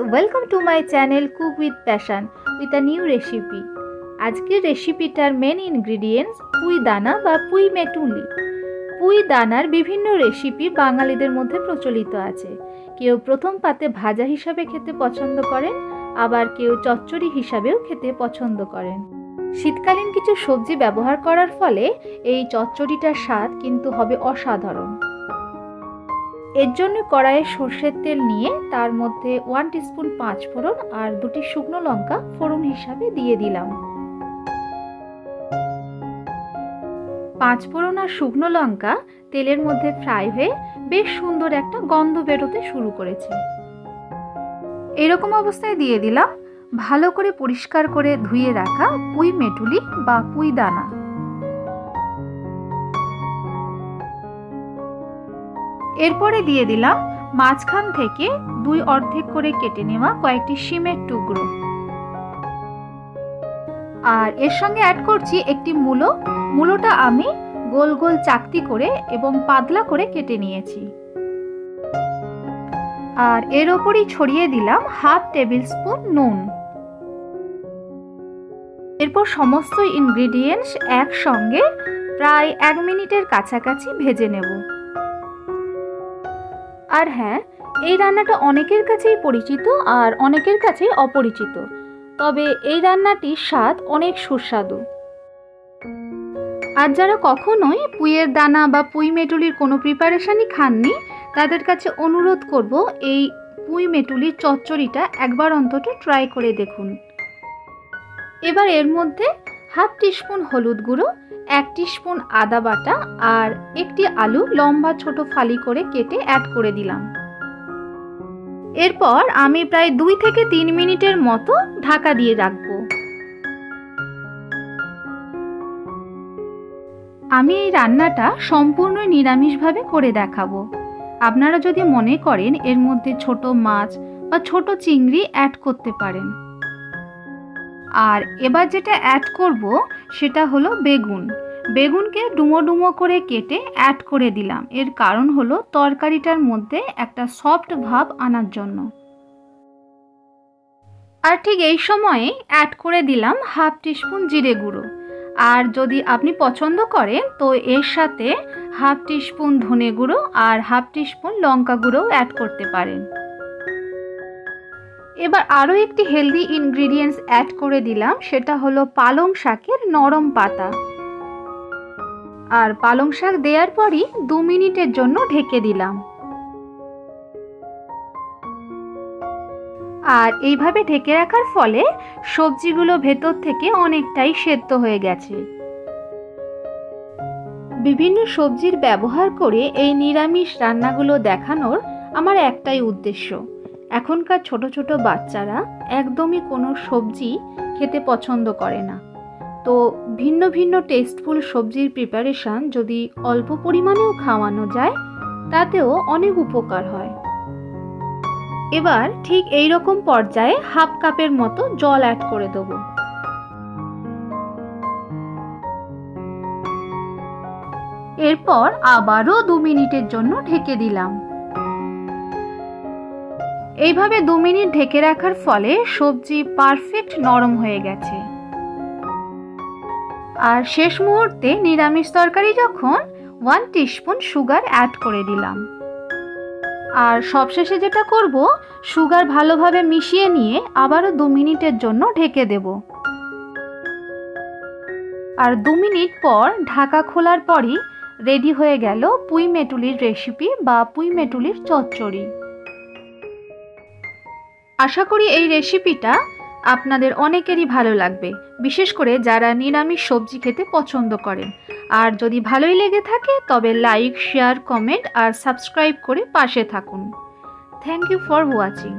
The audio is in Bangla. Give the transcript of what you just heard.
Welcome to my channel cook with passion with a new recipe. আজকের রেসিপিটার মেন ইনগ্রিডিয়েন্টস পুঁই দানা বা পুঁই মেটুলি। পুঁই দানার বিভিন্ন রেসিপি বাঙালিদের মধ্যে প্রচলিত আছে। কেউ প্রথম পাতে ভাজা হিসাবে খেতে পছন্দ করেন, আবার কেউ চচ্চড়ি হিসাবেও খেতে পছন্দ করেন। শীতকালীন কিছু সবজি ব্যবহার করার ফলে এই চচ্চড়িটার স্বাদ কিন্তু হবে অসাধারণ। এর জন্য কড়াইয়ে সর্ষের তেল নিয়ে তার মধ্যে 1 টিস্পুন 5 ফোড়ন আর 2টি শুকনো লঙ্কা ফোড়ন হিসাবে দিয়ে দিলাম। 5 ফোড়ন আর শুকনো লঙ্কা তেলের মধ্যে ফ্রাই হয়ে বেশ সুন্দর একটা গন্ধ বেরোতে শুরু করেছে। এরকম অবস্থায় দিয়ে দিলাম ভালো করে পরিষ্কার করে ধুয়ে রাখা পুঁই মেটুলি বা পুঁই দানা। এরপরে দিয়ে দিলাম মাঝখান থেকে 2 অর্ধেক করে কেটে নেওয়া কয়েকটি শিমের টুকরো, আর এর সঙ্গে অ্যাড করছি একটি মূলোটা আমি গোল গোল চাকতি করে এবং পাতলা করে কেটে নিয়েছি। আর এর ওপরই ছড়িয়ে দিলাম হাফ টেবিল স্পুন নুন। এরপর সমস্ত ইনগ্রিডিয়েন্টস একসঙ্গে প্রায় 1 মিনিটের কাছাকাছি ভেজে নেব। আর হ্যাঁ, এই রান্নাটা অনেকের কাছেই পরিচিত আর অনেকের কাছেই অপরিচিত, তবে এই রান্নাটির স্বাদ অনেক সুস্বাদু। আর যারা কখনোই পুঁইয়ের দানা বা পুঁই মেটুলির কোনো প্রিপারেশনই খাননি, তাদের কাছে অনুরোধ করব এই পুঁই মেটুলির চচ্চড়িটা একবার অন্তত ট্রাই করে দেখুন। এবার এর মধ্যে হাফ টিস্পুন হলুদ গুঁড়ো, 1 টিস্পুন আদা বাটা আর একটি আলু লম্বা ছোট ফালি করে কেটে অ্যাড করে দিলাম। এরপর আমি প্রায় 2 থেকে 3 মিনিটের মতো ঢাকা দিয়ে রাখবো। আমি এই রান্নাটা সম্পূর্ণ নিরামিষভাবে করে দেখাবো। আপনারা যদি মনে করেন এর মধ্যে ছোট মাছ বা ছোট চিংড়ি অ্যাড করতে পারেন। আর এবার যেটা অ্যাড করব সেটা হলো বেগুনকে ডুমো ডুমো করে কেটে অ্যাড করে দিলাম। এর কারণ হলো তরকারিটার মধ্যে একটা সফট ভাব আনার জন্য। আর ঠিক এই সময়ে অ্যাড করে দিলাম হাফ টিস্পুন জিরে গুঁড়ো। আর যদি আপনি পছন্দ করেন তো এর সাথে হাফ টিস্পুন ধনে গুঁড়ো আর হাফ টিস্পুন লঙ্কা গুঁড়োও অ্যাড করতে পারেন। এবার আরও একটি হেলদি ইনগ্রিডিয়েন্টস অ্যাড করে দিলাম, সেটা হলো পালং শাকের নরম পাতা। আর পালং শাক দেওয়ার পরই 2 মিনিটের জন্য ঢেকে দিলাম। আর এইভাবে ঢেকে রাখার ফলে সবজিগুলো ভেতর থেকে অনেকটাই সেদ্ধ হয়ে গেছে। বিভিন্ন সবজির ব্যবহার করে এই নিরামিষ রান্নাগুলো দেখানোর আমার একটাই উদ্দেশ্য। এখনকার ছোট ছোট বাচ্চারা একদমই কোনো সবজি খেতে পছন্দ করে না, তো ভিন্ন ভিন্ন টেস্টফুল সবজির প্রিপারেশন যদি অল্প পরিমাণেও খাওয়ানো যায় তাতেও অনেক উপকার হয়। এবার ঠিক এই রকম পর্যায়ে হাফ কাপের মতো জল অ্যাড করে দেবো। এরপর আবারও 2 মিনিটের জন্য ঢেকে দিলাম। এইভাবে 2 মিনিট ঢেকে রাখার ফলে সবজি পারফেক্ট নরম হয়ে গেছে। আর শেষ মুহূর্তে নিরামিষ তরকারি যখন 1 টিস্পুন সুগার অ্যাড করে দিলাম। আর সবশেষে যেটা করব, সুগার ভালোভাবে মিশিয়ে নিয়ে আবারও 2 মিনিটের জন্য ঢেকে দেব। আর 2 মিনিট পর ঢাকা খোলার পরই রেডি হয়ে গেল পুঁই মেটুলির রেসিপি বা পুঁই মেটুলির চচ্চড়ি। আশা করি এই রেসিপিটা আপনাদের অনেকেরই ভালো লাগবে, বিশেষ করে যারা নিরামিষ সবজি খেতে পছন্দ করেন। আর যদি ভালোই লেগে থাকে তবে লাইক, শেয়ার, কমেন্ট আর সাবস্ক্রাইব করে পাশে থাকুন। Thank you for watching.